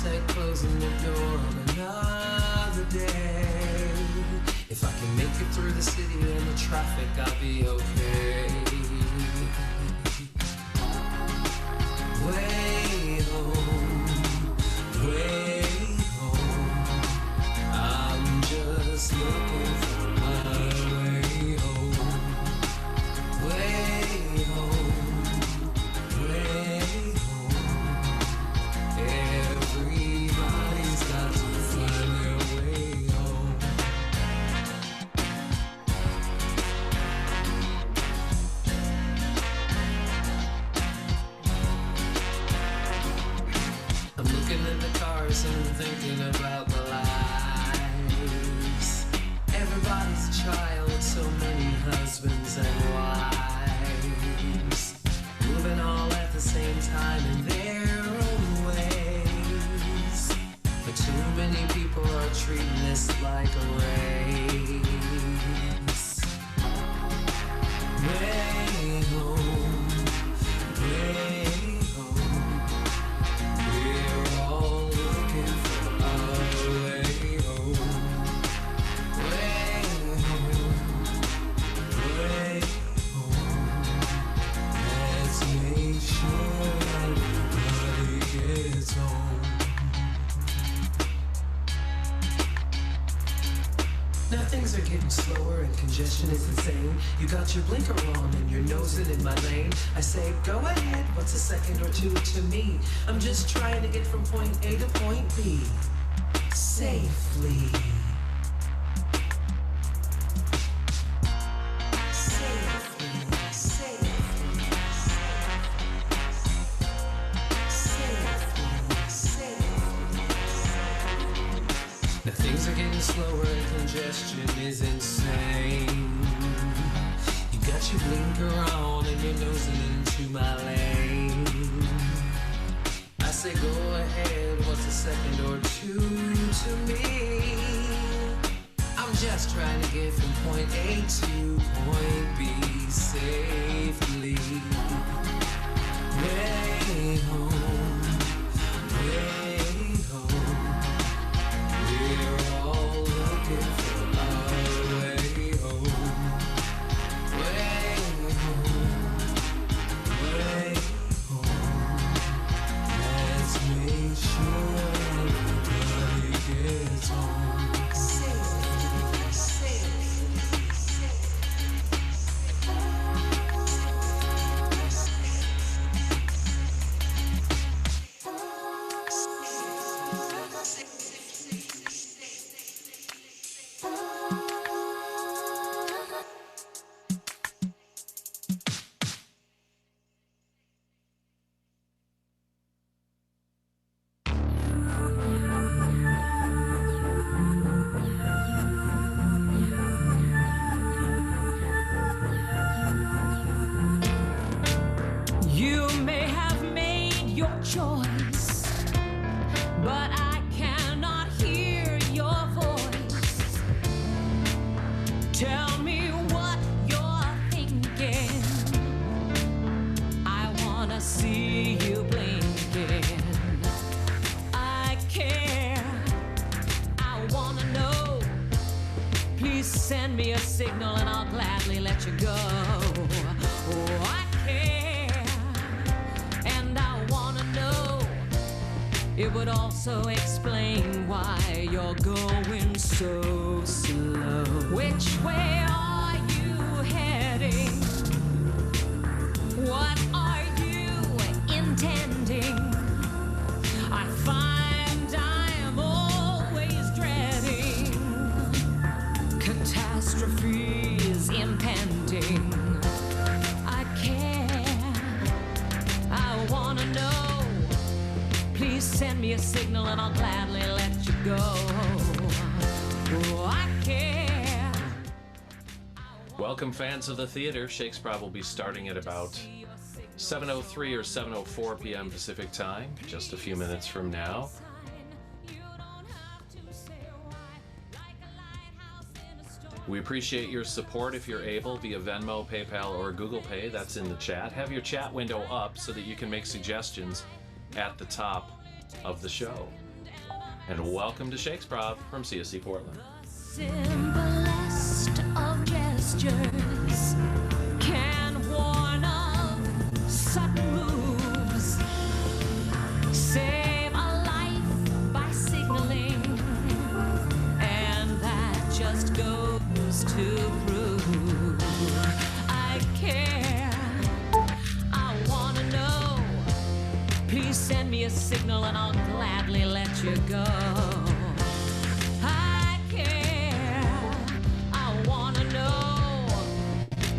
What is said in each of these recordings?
said closing the door on another day. If I can make it through the city and the traffic, I'll be okay. Way home, way home. I'm just looking for my way home. Way home, way home. Everybody's got to find their way home. I'm looking at the cars and I'm thinking about the lives. Everybody's a child, so many husbands and wives, moving all at the same time in their own ways. But too many people are treating this like a race. Way home, way home. We're all looking for our way home. Way home, way home. Let's make sure everybody gets home. Now things are getting slower and congestion is insane. You got your blinker on and you're nosing in my lane. I say, go ahead, what's a second or two to me? I'm just trying to get from point A to point B safely. Now things are getting slower and congestion is insane. You got your blinker on and you're nosing into my lane. I say go ahead, what's a second or two to me? I'm just trying to get from point A to point B safely. Way home, way home. We're all looking for our way home. Way home, way home. Let's make sure everybody gets home. You may have made your choice, but I cannot hear your voice. Tell me what you're thinking. I wanna see you blinking. I care. I wanna know. Please send me a signal and I'll gladly let you go. Oh, I care. And I wanna know. It would also explain why you're going so slow. Which way are you heading? What are you intending? I find I'm always dreading catastrophes impending. I care. I wanna know. Please send me a signal and I'll gladly let you go. Oh, I care. Welcome, fans of the theater. ShakesProv will be starting at about 7:03 or 7:04 p.m. Pacific time, just a few minutes from now. We appreciate your support if you're able via Venmo, PayPal, or Google Pay. That's in the chat. Have your chat window up so that you can make suggestions at the top of the show. and welcome to ShakesProv from CSz Portland. Simplest of gestures can warn of sudden moves. Save a life by signaling, and that just goes to prove I care. I wanna know. Please send me a signal, and I'll gladly let you go.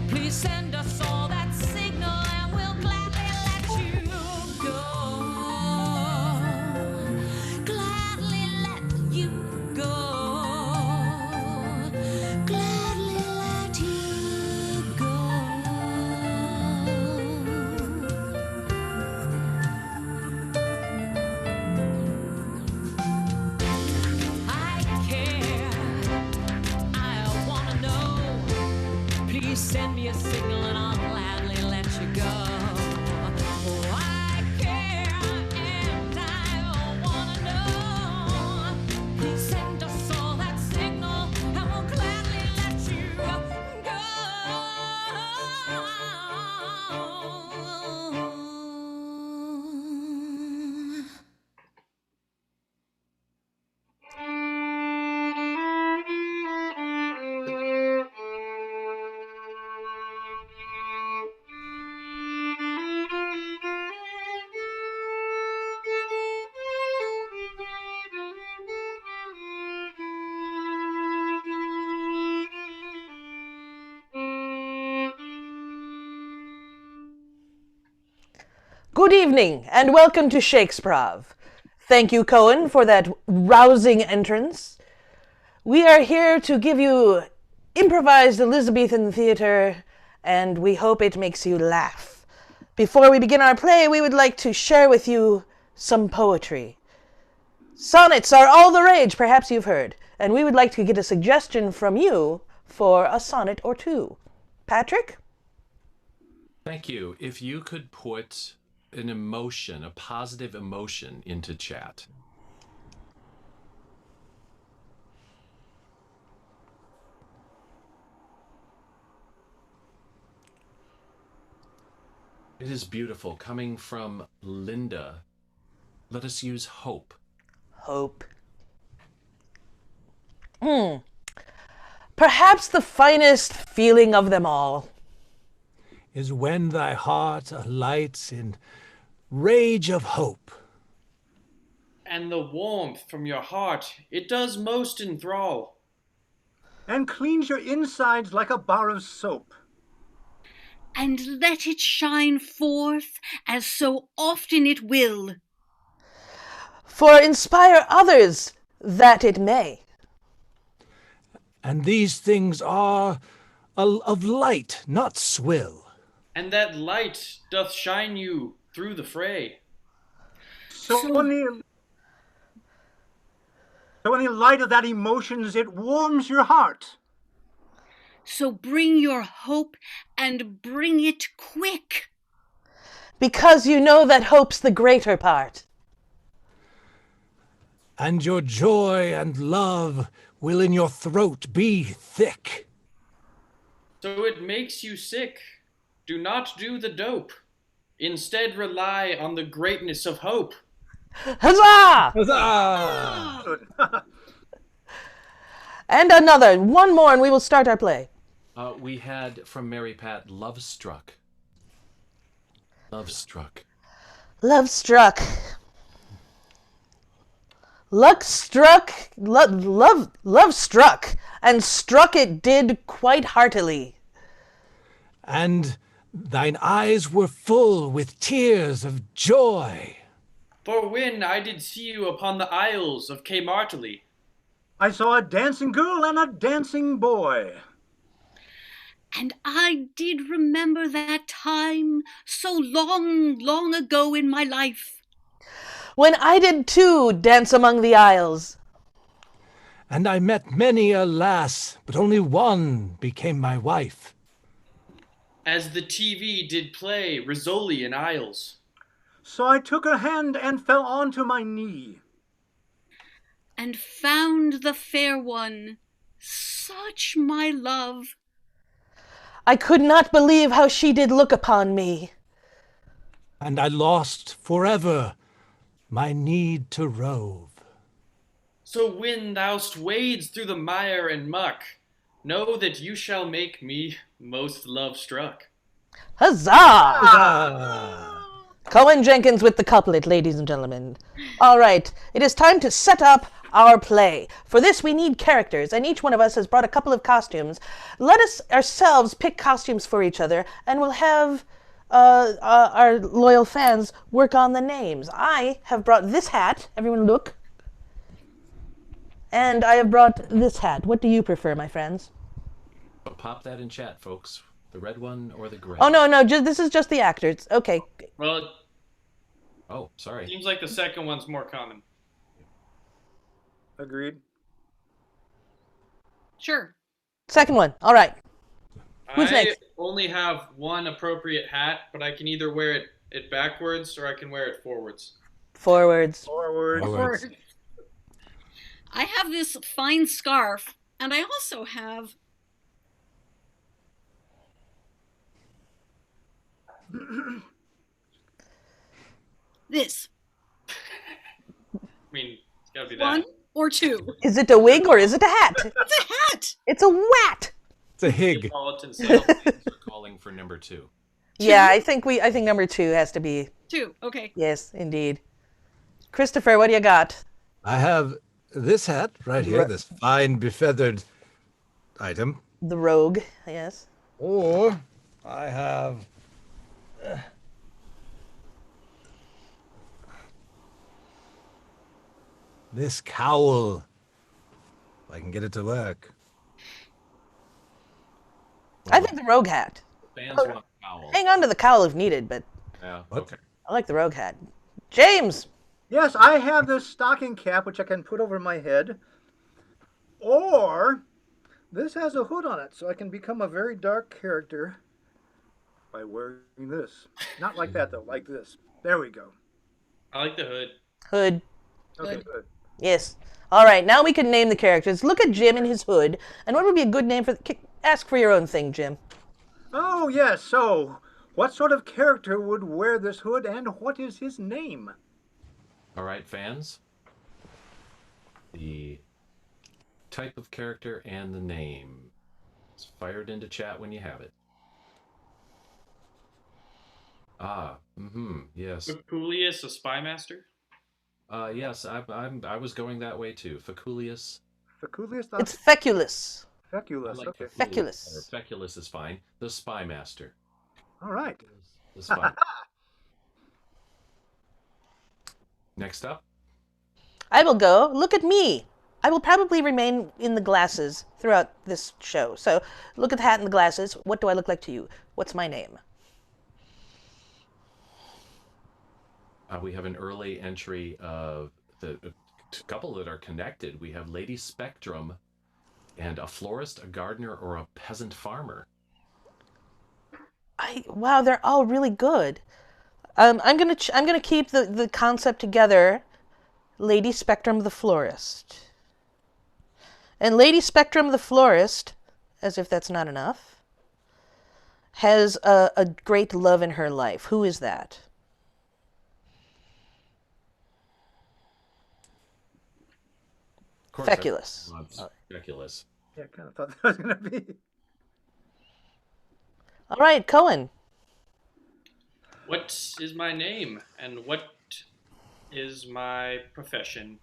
Please send us all that signal and we'll gladly let you go. Gladly let you go. Gladly let you go. I care. I wanna know. Please send me a signal and I'll gladly let you go. Oh, I care and I wanna know. Please send us all that signal and we'll gladly let you go. Good evening, and welcome to ShakesProv. Thank you, Cohen, for that rousing entrance. We are here to give you improvised Elizabethan theater, and we hope it makes you laugh. Before we begin our play, we would like to share with you some poetry. Sonnets are all the rage, perhaps you've heard, and we would like to get a suggestion from you for a sonnet or two. Patrick? Thank you. If you could put an emotion, a positive emotion into chat. It is beautiful. Coming from Linda, let us use hope. Hope. Perhaps the finest feeling of them all is when thy heart alights in rage of hope. And the warmth from your heart, it does most enthrall. And cleans your insides like a bar of soap. And let it shine forth as so often it will. for inspire others that it may. And these things are of light, not swill. And that light doth shine you through the fray. So in the light of that emotions, it warms your heart. So bring your hope and bring it quick. Because you know that hope's the greater part. And your joy and love will in your throat be thick. So it makes you sick. Do not do the dope. Instead rely on the greatness of hope. Huzzah! Huzzah! And another, one more, and we will start our play. We had from Mary Pat, Love Struck. Love Struck. Love struck. Luck struck, love struck, and struck it did quite heartily. And thine eyes were full with tears of joy. For when I did see you upon the isles of Martley, I saw a dancing girl and a dancing boy. And I did remember that time so long, long ago in my life. When I did too dance among the isles. And I met many a lass, but only one became my wife. as the TV did play Rizzoli in Isles. So I took her hand and fell onto my knee. and found the fair one, such my love. I could not believe how she did look upon me. And I lost forever my need to rove. So when thou'st wades through the mire and muck, know that you shall make me most love-struck. Huzzah! Cohen Jenkins with the couplet, ladies and gentlemen. All right, it is time to set up our play. For this, we need characters, and each one of us has brought a couple of costumes. Let us ourselves pick costumes for each other, and we'll have our loyal fans work on the names. I have brought this hat. Everyone look. And I have brought this hat. What do you prefer, my friends? Pop that in chat, folks. The red one or the gray? Oh, no, this is just the actors. Okay. Well, Oh, sorry. seems like the second one's more common. Agreed. Sure. Second one. All right. Who's I next? only have one appropriate hat, but I can either wear it backwards or I can wear it forwards. Forwards. Forward. I have this fine scarf, and I also have this. I mean, it's gotta be One that. or two. Is it a wig or is it a hat? It's a hat. It's a wat. It's a hig. Neapolitan sales are calling for number 2. Yeah, I think number 2 has to be. Two. Okay. Yes, indeed. Christopher, what do you got? I have this hat right here, this fine befeathered item. The rogue. Yes. Or I have this cowl. If I can get it to work. I think the rogue hat. Fans want a cowl. Hang on to the cowl if needed, but Yeah, What? okay. I like the rogue hat. James. Yes, I have this stocking cap which I can put over my head. Or this has a hood on it, so I can become a very dark character by wearing this. Not like that though, like this. There we go. I like the hood. Hood. Okay, Good. good. Yes. All right, now we can name the characters. Look at Jim in his hood. And what would be a good name for... Ask for your own thing, Jim. Oh yes, so what sort of character would wear this hood and what is his name? All right, fans. The type of character and the name. It's fired into chat when you have it. Yes. Peculius, a spy master? Yes, I was going that way too. Feculius. Feculius? It's Feculus. I Feculus, like okay. Feculius. Feculus. better. Feculus is fine. The spy master. All right. The spy. Next up. I will go. Look at me. I will probably remain in the glasses throughout this show. So look at the hat and the glasses. What do I look like to you? What's my name? We have an early entry of the couple that are connected. We have Lady Spectrum and a florist, a gardener, or a peasant farmer. Wow, they're all really good. I'm gonna keep the concept together. Lady Spectrum the florist. And Lady Spectrum the florist, as if that's not enough, has a great love in her life. Who is that? Of course, Feculus. Feculus. Yeah, I kind of thought that was going to be. All right, Cohen. What is my name and what is my profession?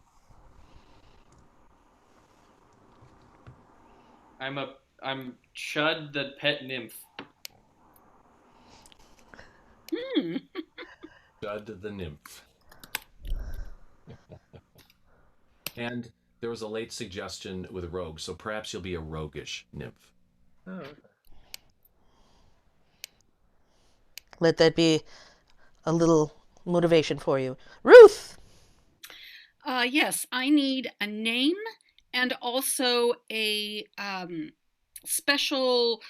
I'm Chud the pet nymph. Judd the nymph. And there was a late suggestion with rogue, so perhaps you'll be a roguish nymph. Oh, okay. Let that be a little motivation for you. Ruth! Yes, I need a name and also a special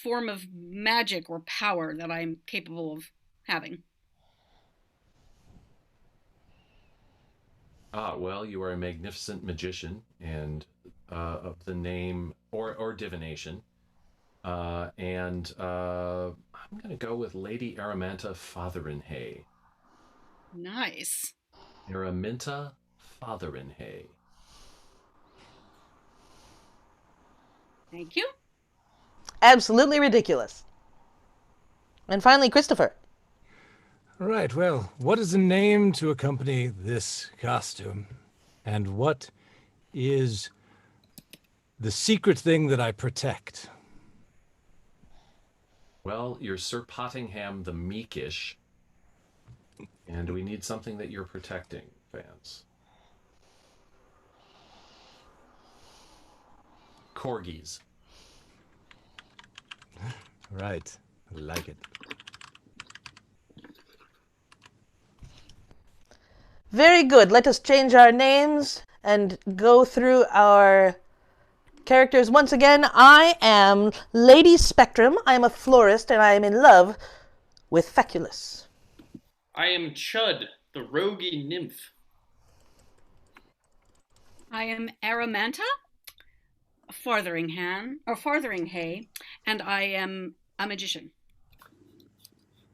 form of magic or power that I'm capable of having. Well, you are a magnificent magician and of the name or divination. And I'm going to go with Lady Araminta Fotheringhay. Nice. Araminta Fotheringhay. Thank you. Absolutely ridiculous. And finally, Christopher. Right, well, what is a name to accompany this costume? And what is the secret thing that I protect? Well, you're Sir Pottingham the Meekish. And we need something that you're protecting, fans. Corgis. Right, I like it. Very good. Let us change our names and go through our characters once again. I am Lady Spectrum. I am a florist, and I am in love with Feculus. I am Chud, the roguey nymph. I am Aramanta Fotheringhay, and I am a magician.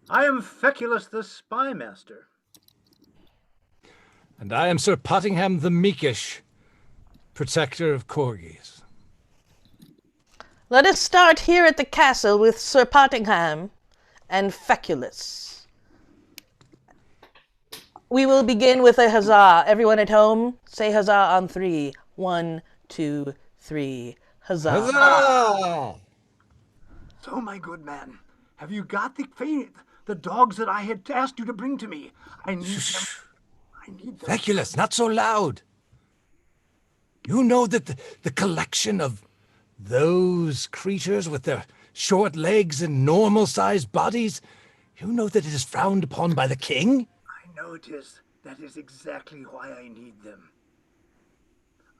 I am Feculus the Spy Master. And I am Sir Pottingham the Meekish, protector of corgis. Let us start here at the castle with Sir Pottingham and Feculus. We will begin with a huzzah. Everyone at home, say huzzah on 3. 1, 2, 3. Huzzah. Huzzah! So, my good man, have you got the dogs that I had asked you to bring to me? I need them. I need them. Feculus, not so loud. You know that the collection of those creatures with their short legs and normal-sized bodies, you know that it is frowned upon by the king? I know it is. That is exactly why I need them.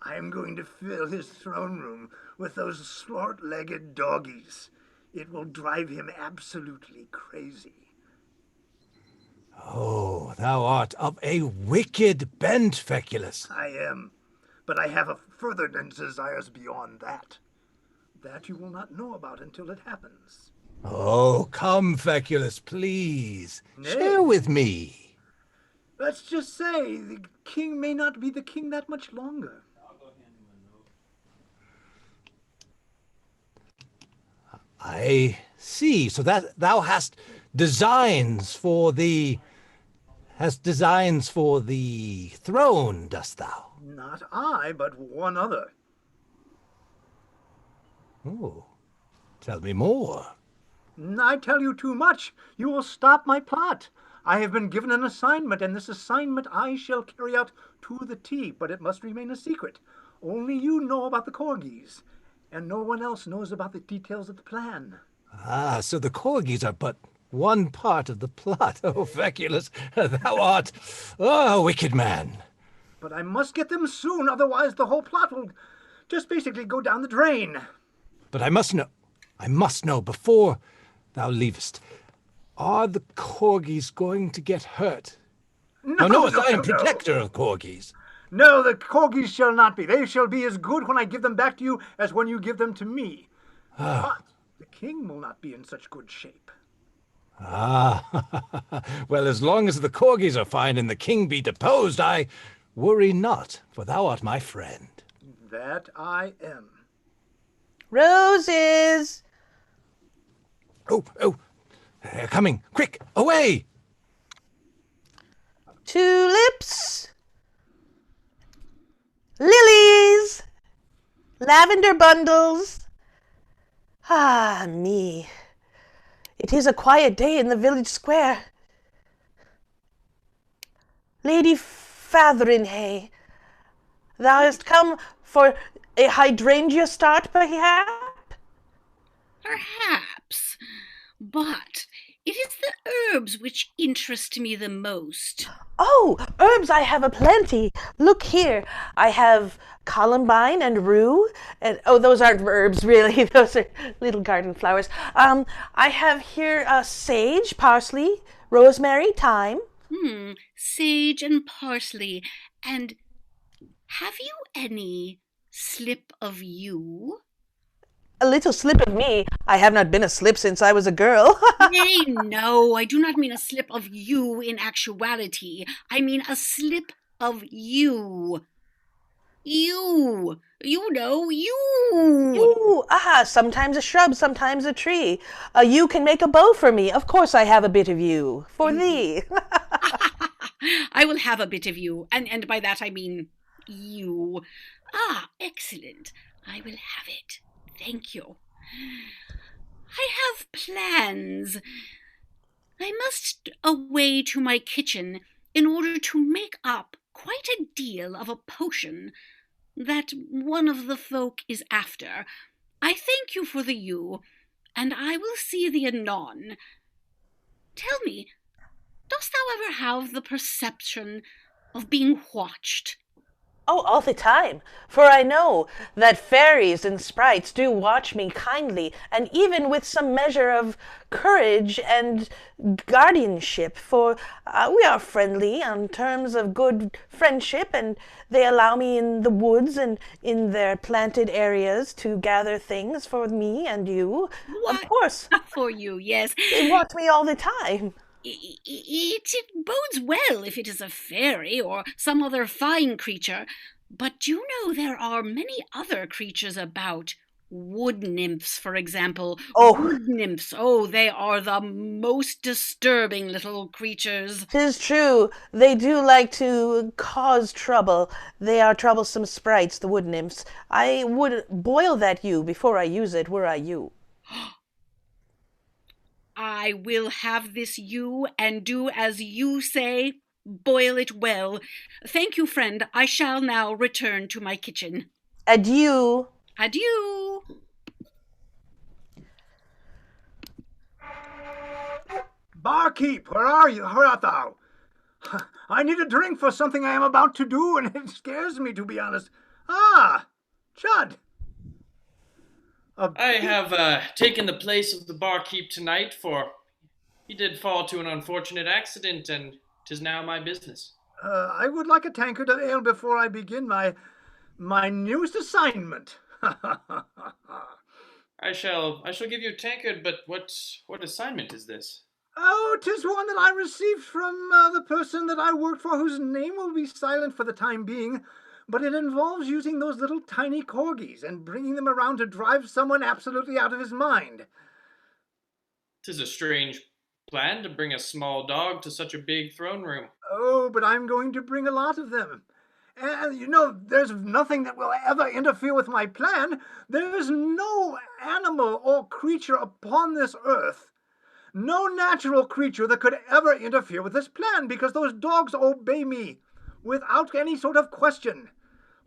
I am going to fill his throne room with those short-legged doggies. It will drive him absolutely crazy. Oh, thou art of a wicked bent, Feculus. I am. But I have a further desires beyond that. That you will not know about until it happens. Oh, come, Feculus, please. Nay. Share with me. Let's just say the king may not be the king that much longer. I see. So that thou hast designs for the throne, dost thou? Not I, but one other. Oh, tell me more. I tell you too much. You will stop my plot. I have been given an assignment, and this assignment I shall carry out to the T, but it must remain a secret. Only you know about the corgis, and no one else knows about the details of the plan. Ah, so the corgis are but one part of the plot. Oh, Feculus, thou art a wicked man. But I must get them soon, otherwise the whole plot will just basically go down the drain. But I must know before thou leavest. Are the corgis going to get hurt? No, I am protector of corgis. No, the corgis shall not be. They shall be as good when I give them back to you as when you give them to me. But the king will not be in such good shape. Ah, well, as long as the corgis are fine and the king be deposed, I worry not, for thou art my friend. That I am. Roses! Oh, they're coming. Quick, away! Tulips! Lilies! Lavender bundles! Ah, me. It is a quiet day in the village square. Lady Fotheringhay, thou hast come for a hydrangea start, perhaps? Perhaps, but it is the herbs which interest me the most. Oh, herbs I have aplenty. Look here, I have columbine and rue, and those aren't herbs really. Those are little garden flowers. I have here sage, parsley, rosemary, thyme. Sage and parsley, and have you any slip of you? A little slip of me. I have not been a slip since I was a girl. Nay, no, I do not mean a slip of you in actuality. I mean a slip of you. You know, you. Ooh, sometimes a shrub, sometimes a tree. You can make a bow for me. Of course I have a bit of you. For thee. I will have a bit of you, and by that I mean you. Ah, excellent. I will have it. Thank you. I have plans. I must away to my kitchen in order to make up quite a deal of a potion that one of the folk is after. I thank you for the you, and I will see thee anon. Tell me, dost thou ever have the perception of being watched? Oh, all the time. For I know that fairies and sprites do watch me kindly, and even with some measure of courage and guardianship, for we are friendly on terms of good friendship, and they allow me in the woods and in their planted areas to gather things for me and you. What? Of course. For you, yes. They watch me all the time. It bodes well if it is a fairy or some other fine creature, but you know there are many other creatures about. Wood nymphs, for example. Oh. Wood nymphs, they are the most disturbing little creatures. 'Tis true, they do like to cause trouble. They are troublesome sprites, the wood nymphs. I would boil that yew before I use it, were I you. I will have this you and do as you say. Boil it well. Thank you, friend. I shall now return to my kitchen. Adieu. Adieu. Barkeep, where are you? Where art thou? I need a drink for something I am about to do, and it scares me, to be honest. Ah, Chud. I have taken the place of the barkeep tonight, for he did fall to an unfortunate accident, and 'tis now my business. I would like a tankard of ale before I begin my newest assignment. I shall give you a tankard, but what assignment is this? Oh, 'tis one that I received from the person that I worked for, whose name will be silent for the time being, but it involves using those little tiny corgis and bringing them around to drive someone absolutely out of his mind. 'Tis a strange plan to bring a small dog to such a big throne room. Oh, but I'm going to bring a lot of them. And you know, there's nothing that will ever interfere with my plan. There is no animal or creature upon this earth, no natural creature that could ever interfere with this plan, because those dogs obey me without any sort of question.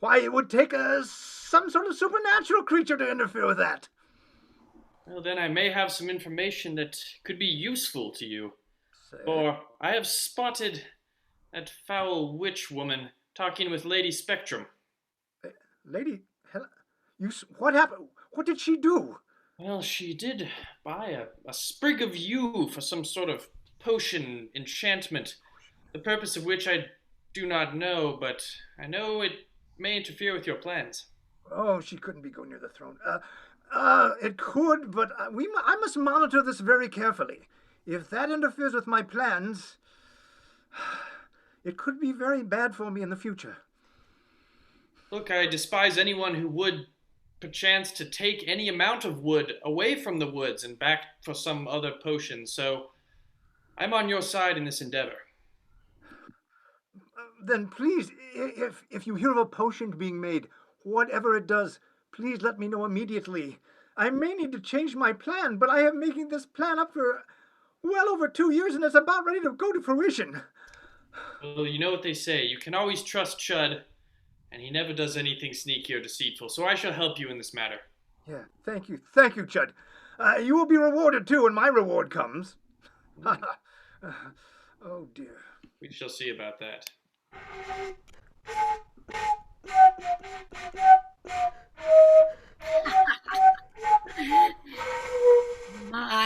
Why, it would take some sort of supernatural creature to interfere with that. Well, then I may have some information that could be useful to you. For I have spotted that foul witch woman talking with Lady Spectrum. Lady, what happened? What did she do? Well, she did buy a sprig of yew for some sort of potion enchantment, the purpose of which I do not know, but I know it may interfere with your plans. Oh, she couldn't be going near the throne. It could, but I must monitor this very carefully. If that interferes with my plans, it could be very bad for me in the future. Look, I despise anyone who would perchance to take any amount of wood away from the woods and back for some other potion, so I'm on your side in this endeavor. Then please, if you hear of a potion being made, whatever it does, please let me know immediately. I may need to change my plan, but I have been making this plan up for well over 2 years, and it's about ready to go to fruition. Well, you know what they say. You can always trust Chud, and he never does anything sneaky or deceitful, so I shall help you in this matter. Yeah, thank you, Chud. You will be rewarded, too, when my reward comes. Oh, dear. We shall see about that. My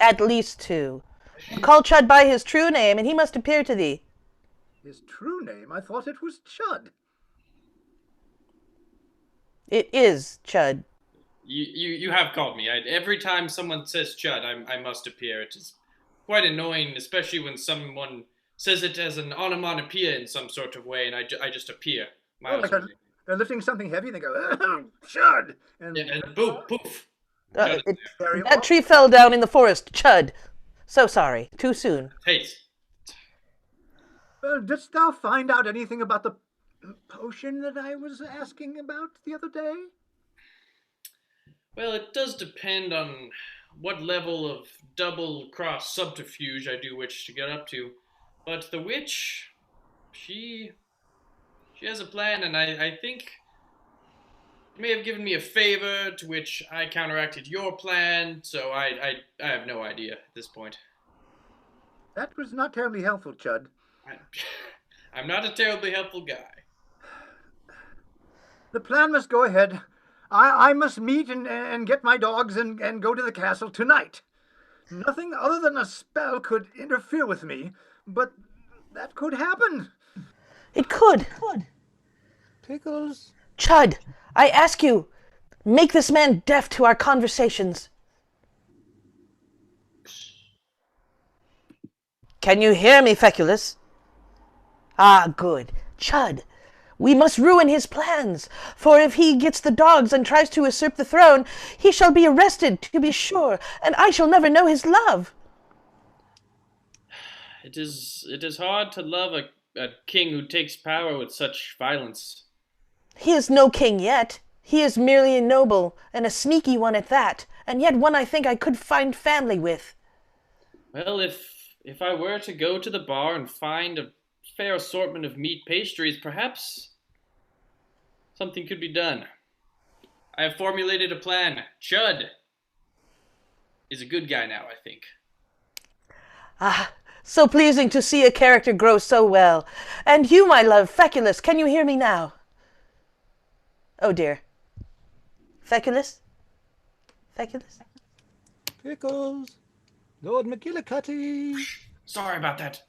At least 2. Call Chud by his true name, and he must appear to thee. His true name? I thought it was Chud. It is Chud. You have called me. Every time someone says Chud, I must appear. It is quite annoying, especially when someone says it as an onomatopoeia in some sort of way, and I just appear. Like they're lifting something heavy, and they go, Chud! And boom, poof. That tree fell down in the forest. Chud. So sorry. Too soon. Haste. Didst thou find out anything about the potion that I was asking about the other day? Well, it does depend on what level of double-cross subterfuge I do wish to get up to. But the witch, she has a plan, and I think you may have given me a favor to which I counteracted your plan, so I have no idea at this point. That was not terribly helpful, Chud. I'm not a terribly helpful guy. The plan must go ahead. I must meet and get my dogs and go to the castle tonight. Nothing other than a spell could interfere with me, but that could happen. It could. Pickles? Chud, I ask you, make this man deaf to our conversations. Can you hear me, Feculus? Ah, good. Chud, we must ruin his plans, for if he gets the dogs and tries to usurp the throne, he shall be arrested, to be sure, and I shall never know his love. It is hard to love a king who takes power with such violence. He is no king yet. He is merely a noble, and a sneaky one at that, and yet one I think I could find family with. Well, if I were to go to the bar and find a fair assortment of meat pastries, perhaps something could be done. I have formulated a plan. Chud is a good guy now, I think. Ah, so pleasing to see a character grow so well. And you, my love, Feculus, can you hear me now? Oh dear. Feculus? Feculus? Pickles? Lord McGillicuddy? Sorry about that.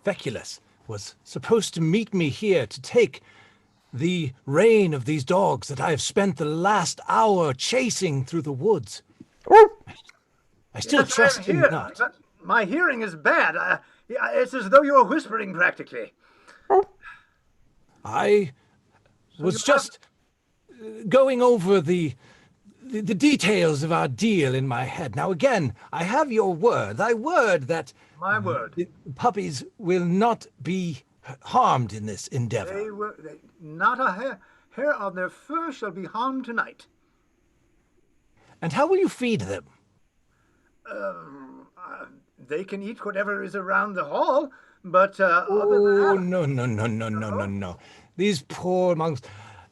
Feculus was supposed to meet me here to take the reign of these dogs that I have spent the last hour chasing through the woods. I still trust him not. But my hearing is bad. It's as though you were whispering practically. I was just going over the details of our deal in my head. Now again, I have your word, thy word that my word. The puppies will not be harmed in this endeavor. Not a hair of their fur shall be harmed tonight. And how will you feed them? They can eat whatever is around the hall, but oh, no. These poor monks.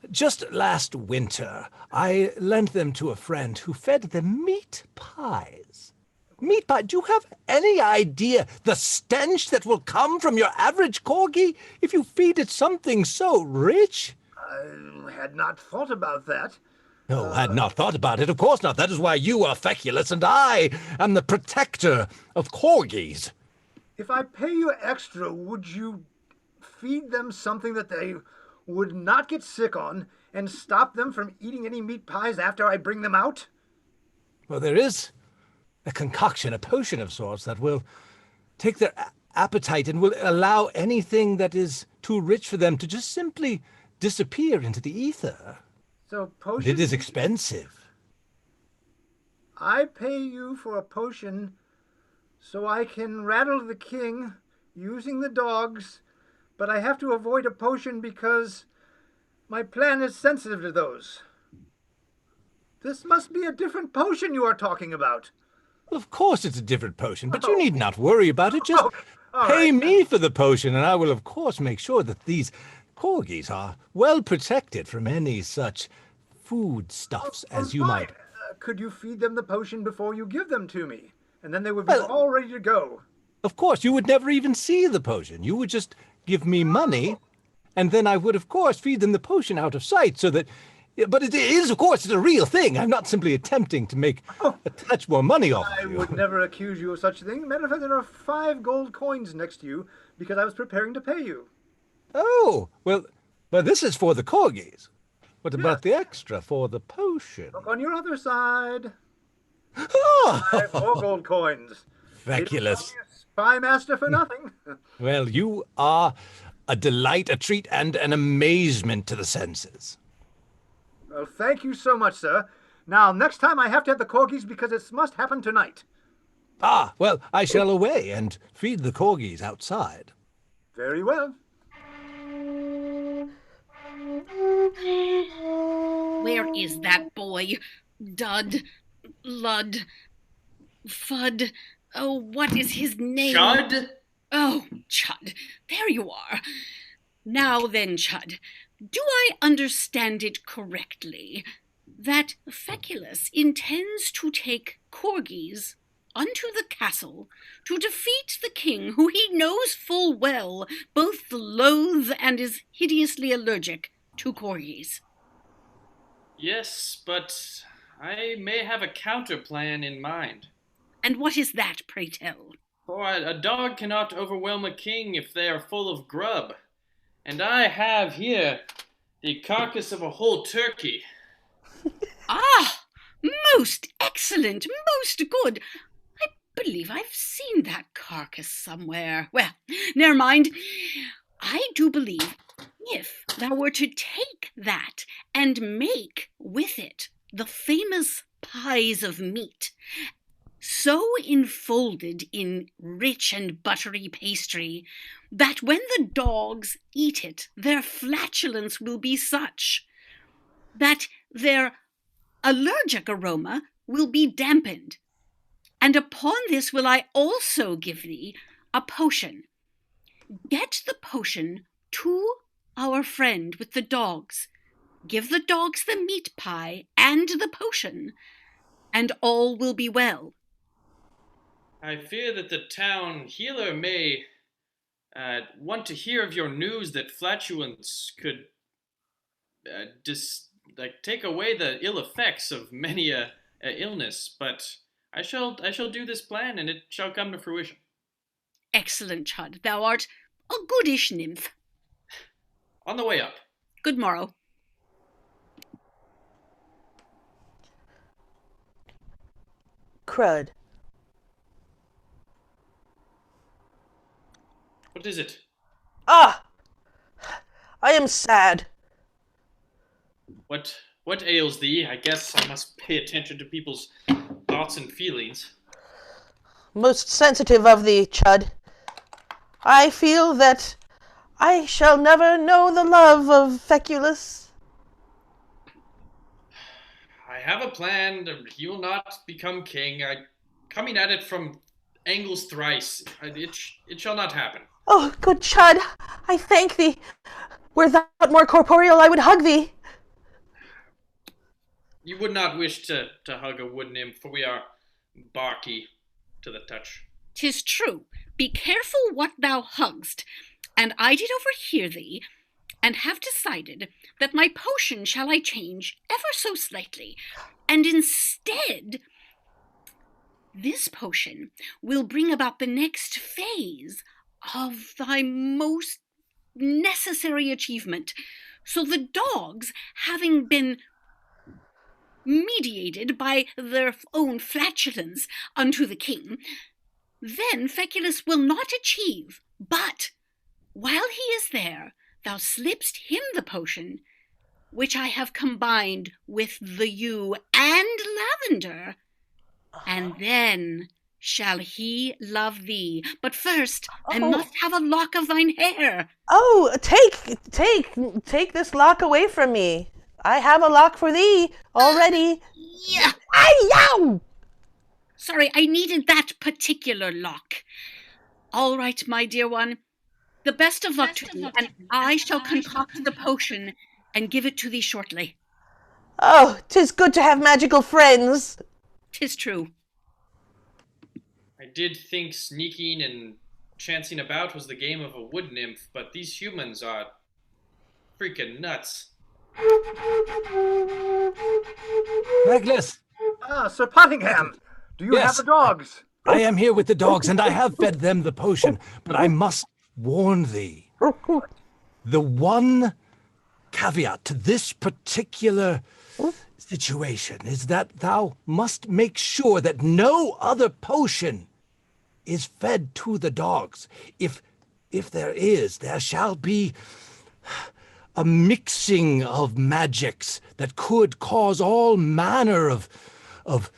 Just last winter, I lent them to a friend who fed them meat pies. Meat pie? Do you have any idea the stench that will come from your average corgi if you feed it something so rich? I had not thought about that. No, had not thought about it. Of course not. That is why you are Feculus and I am the protector of corgis. If I pay you extra, would you feed them something that they would not get sick on and stop them from eating any meat pies after I bring them out? Well, there is a concoction, a potion of sorts that will take their appetite and will allow anything that is too rich for them to just simply disappear into the ether. So potion. But it is expensive. I pay you for a potion so I can rattle the king using the dogs, but I have to avoid a potion because my plan is sensitive to those. This must be a different potion you are talking about. Well, of course it's a different potion, but you need not worry about it. Just Pay me for the potion, and I will of course make sure that these corgis are well protected from any such foodstuffs as you might. Could you feed them the potion before you give them to me? And then they would be all ready to go. Of course, you would never even see the potion. You would just give me money, and then I would, of course, feed them the potion out of sight so that... But it is, of course, it's a real thing. I'm not simply attempting to make a touch more money off I of you. would never accuse you of such a thing. Matter of fact, there are 5 gold coins next to you because I was preparing to pay you. Oh, well, but this is for the corgis. What about the extra for the potion? Look on your other side. Oh, 5 more gold coins. feculous. Spy master for nothing. Well, you are a delight, a treat, and an amazement to the senses. Well, thank you so much, sir. Now, next time I have to have the corgis because it must happen tonight. Ah, well, I shall away and feed the corgis outside. Very well. Where is that boy? Dud, Lud, Fud. Oh, what is his name? Chud? Oh, Chud. There you are. Now then, Chud, do I understand it correctly that Feculus intends to take corgis unto the castle to defeat the king, who he knows full well both loathes and is hideously allergic to corgis? Yes, but I may have a counter plan in mind. And what is that, pray tell? For a dog cannot overwhelm a king if they are full of grub. And I have here the carcass of a whole turkey. Ah, most excellent, most good. I believe I've seen that carcass somewhere. Well, never mind. I do believe if thou were to take that and make with it the famous pies of meat, so enfolded in rich and buttery pastry, that when the dogs eat it, their flatulence will be such that their allergic aroma will be dampened. And upon this will I also give thee a potion. Get the potion to our friend with the dogs. Give the dogs the meat pie and the potion, and all will be well. I fear that the town healer may want to hear of your news that flatulence could take away the ill effects of many a illness, but I shall do this plan, and it shall come to fruition. Excellent, Chud. Thou art a goodish nymph. On the way up. Good morrow. Crud. What is it? Ah! I am sad. What ails thee? I guess I must pay attention to people's thoughts and feelings. Most sensitive of thee, Chud. I feel that I shall never know the love of Feculus. I have a plan. He will not become king. Coming at it from angles thrice. It shall not happen. Oh, good Chud, I thank thee. Were thou more corporeal, I would hug thee. You would not wish to hug a wood nymph, for we are barky to the touch. 'Tis true. Be careful what thou huggst. And I did overhear thee, and have decided that my potion shall I change ever so slightly, and instead, this potion will bring about the next phase of thy most necessary achievement. So the dogs, having been mediated by their own flatulence unto the king, then Feculus will not achieve, but while he is there, thou slipst him the potion, which I have combined with the yew and lavender, and then shall he love thee. But first, I must have a lock of thine hair. Oh, take this lock away from me. I have a lock for thee already. Yeah. Ay, yow! Sorry, I needed that particular lock. All right, my dear one. The best of luck to thee, and I shall concoct the potion and give it to thee shortly. Oh, 'tis good to have magical friends. 'Tis true. I did think sneaking and chancing about was the game of a wood nymph, but these humans are freaking nuts. Douglas, Sir Pottingham, do you have Yes. the dogs? I am here with the dogs, and I have fed them the potion, but I must warn thee. The one caveat to this particular situation is that thou must make sure that no other potion is fed to the dogs. If there is, there shall be a mixing of magics that could cause all manner of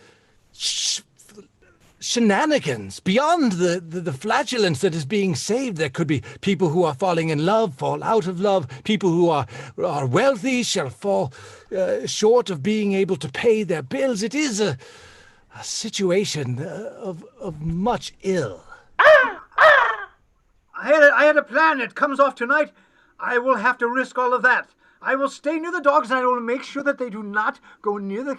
shenanigans beyond the flatulence that is being saved. There could be people who are falling in love, fall out of love. People who are wealthy shall fall short of being able to pay their bills. It is a situation of much ill. I had a plan. It comes off tonight. I will have to risk all of that. I will stay near the dogs, and I will make sure that they do not go near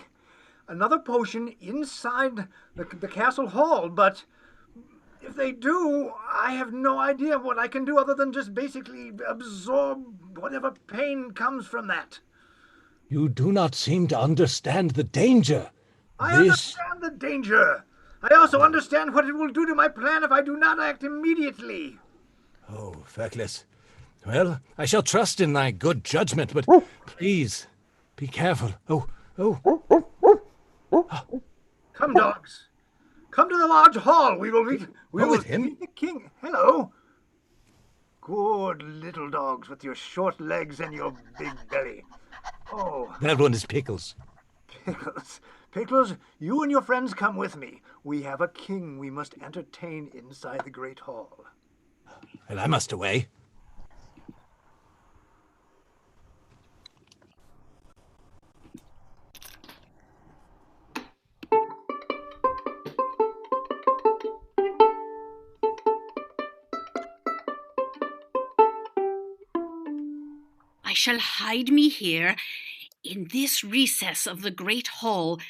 another potion inside the castle hall. But if they do, I have no idea what I can do other than just basically absorb whatever pain comes from that. You do not seem to understand the danger. I understand the danger. I also understand what it will do to my plan if I do not act immediately. Oh, Feckless. Well, I shall trust in thy good judgment, but please, be careful. Oh. Come, dogs. Come to the large hall. We will meet with him? meet the king. Hello. Good little dogs with your short legs and your big belly. Oh, That one is Pickles. Pickles. Pickles, you and your friends come with me. We have a king we must entertain inside the great hall. And I must away. I shall hide me here in this recess of the great hall,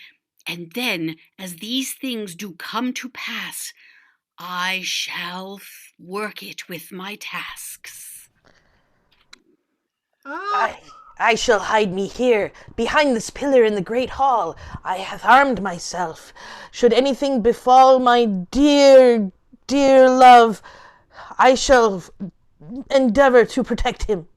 and then, as these things do come to pass, I shall work it with my tasks. I shall hide me here, behind this pillar in the great hall. I have armed myself. Should anything befall my dear, dear love, I shall endeavor to protect him.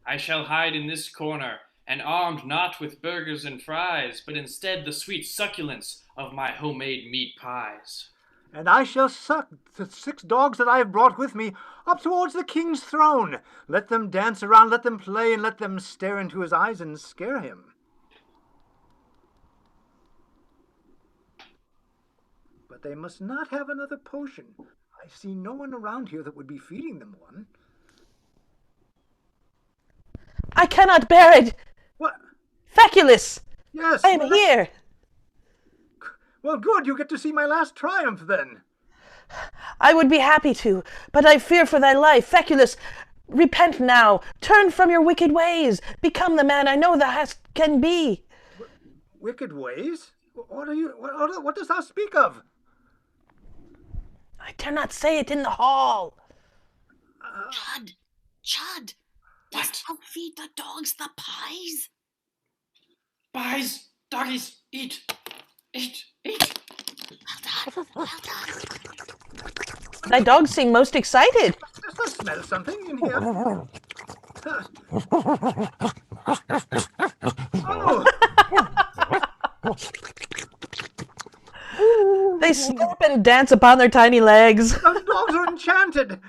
I shall hide in this corner, and armed not with burgers and fries, but instead the sweet succulence of my homemade meat pies. And I shall suck the 6 dogs that I have brought with me up towards the king's throne. Let them dance around, let them play, and let them stare into his eyes and scare him. But they must not have another potion. I see no one around here that would be feeding them one. I cannot bear it. What? Feculus, Yes. I am here. Well, good. You get to see my last triumph, then. I would be happy to, but I fear for thy life. Feculus, repent now. Turn from your wicked ways. Become the man I know thou can be. Wicked ways? What dost thou speak of? I dare not say it in the hall. Chud, dost thou feed the dogs the pies? Pies, doggies, eat. Well done. Thy dogs seem most excited. Dost thou smell something in here? Oh, They skip and dance upon their tiny legs. those dogs are enchanted.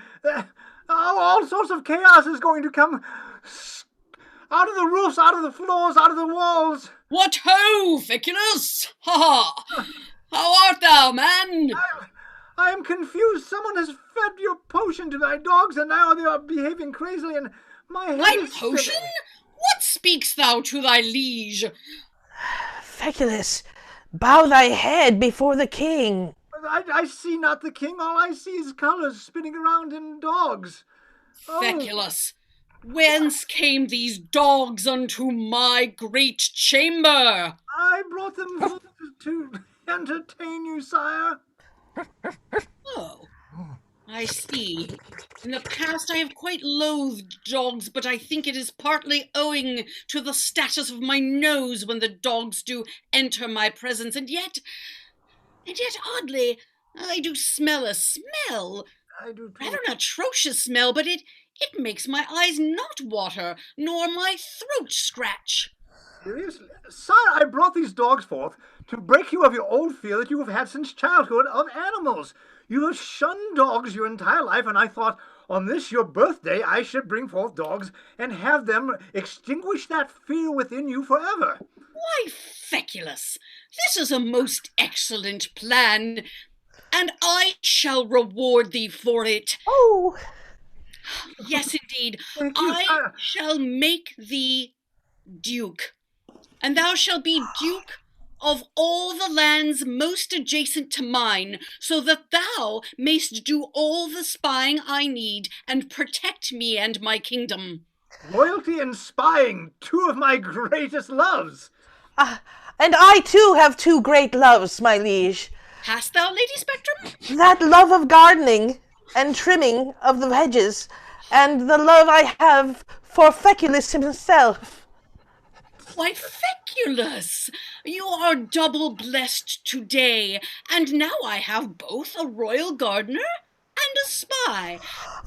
All sorts of chaos is going to come out of the roofs, out of the floors, out of the walls. What ho, Feculus? Ha ha! How art thou, man? I am confused. Someone has fed your potion to thy dogs, and now they are behaving crazily, and my head My is potion? spinning. What speaks thou to thy liege? Feculus, bow thy head before the king. I see not the king. All I see is colors spinning around in dogs. Oh. Feculus, whence came these dogs unto my great chamber? I brought them to entertain you, sire. Oh, I see. In the past I have quite loathed dogs, but I think it is partly owing to the status of my nose when the dogs do enter my presence, and yet oddly, I do smell a smell. I do too. Rather an atrocious smell, but it makes my eyes not water, nor my throat scratch. Seriously? Sire, I brought these dogs forth to break you of your old fear that you have had since childhood of animals. You have shunned dogs your entire life, and I thought, on this your birthday, I should bring forth dogs and have them extinguish that fear within you forever. Why, Feculus, this is a most excellent plan, and I shall reward thee for it. Oh, Yes, indeed. Thank you, I sire. shall make thee duke, and thou shalt be duke of all the lands most adjacent to mine, so that thou mayst do all the spying I need and protect me and my kingdom. Loyalty and spying, two of my greatest loves. and I too have two great loves, my liege. Hast thou, Lady Spectrum? That love of gardening and trimming of the hedges, and the love I have for Feculus himself. Why, Feculus, you are double blessed today, and now I have both a royal gardener and a spy.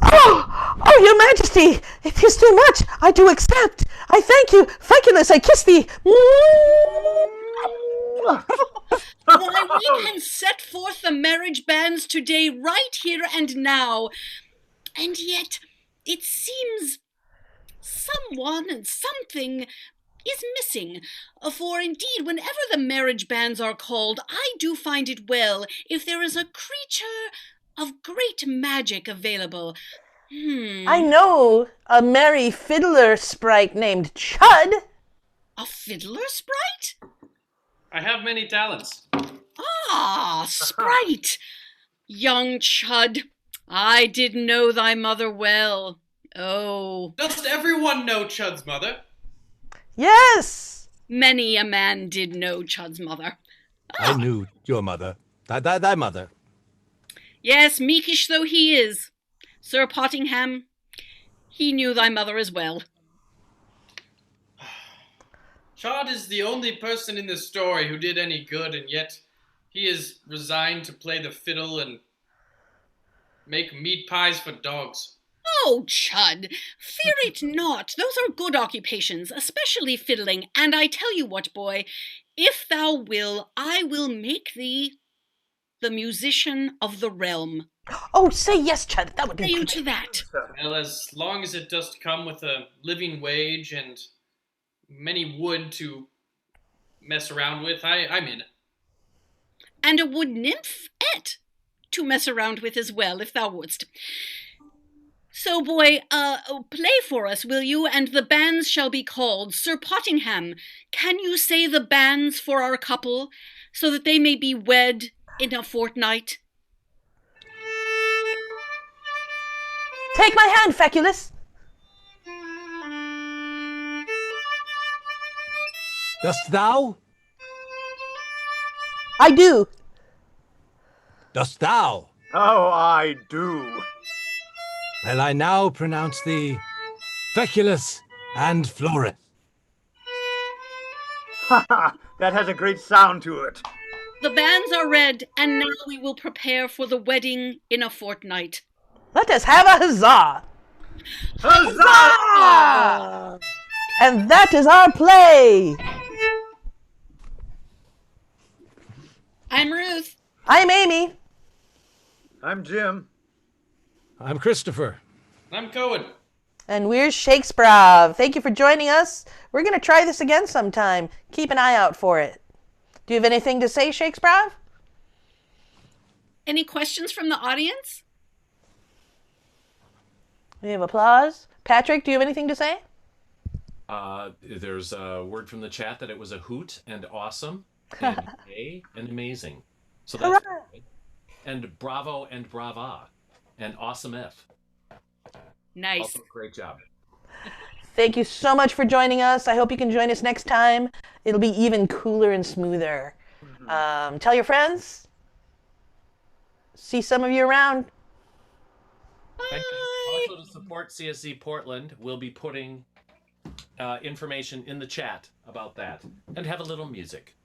Oh, your majesty, it is too much. I do accept. I thank you. Feculus, I kiss thee. Why, we can set forth the marriage banns today, right here and now. And yet, it seems someone and something is missing. For indeed, whenever the marriage banns are called, I do find it well if there is a creature of great magic available. I know a merry fiddler sprite named Chud. A fiddler sprite? I have many talents. Ah, sprite! Young Chud, I did know thy mother well. Oh, Doesn't everyone know Chud's mother? Yes. many a man did know Chud's mother. I knew your mother. Thy mother. Yes, meekish though he is, Sir Pottingham, he knew thy mother as well. Chud is the only person in this story who did any good, and yet he is resigned to play the fiddle and make meat pies for dogs. Oh, Chud, fear it not. Those are good occupations, especially fiddling. And I tell you what, boy, if thou will, I will make thee the musician of the realm. Oh, say yes, Chud. That would Say be you great. to that. Well, as long as it does come with a living wage and many wood to mess around with, I'm in. And a wood nymph-ette to mess around with as well, if thou wouldst. So, boy, play for us, will you? And the banns shall be called. Sir Pottingham, can you say the banns for our couple, so that they may be wed in a fortnight? Take my hand, Feculus. Dost thou? I do. Dost thou? Oh, I do. Well, I now pronounce thee Feculus and Florus. Ha ha! That has a great sound to it. The banns are read, and now we will prepare for the wedding in a fortnight. Let us have a huzzah. Huzzah! And that is our play. I'm Ruth. I'm Amy. I'm Jim. I'm Christopher. I'm Cohen. And we're ShakesProv. Thank you for joining us. We're going to try this again sometime. Keep an eye out for it. Do you have anything to say, ShakesProv? Any questions from the audience? We have applause. Patrick, do you have anything to say? There's a word from the chat that it was a hoot and awesome and and amazing. So that's good. and bravo and brava, and awesome F. Nice. Also, great job. Thank you so much for joining us. I hope you can join us next time. It'll be even cooler and smoother. Tell your friends. See some of you around. Thank you. Also, to support CSz Portland, we'll be putting information in the chat about that, and have a little music.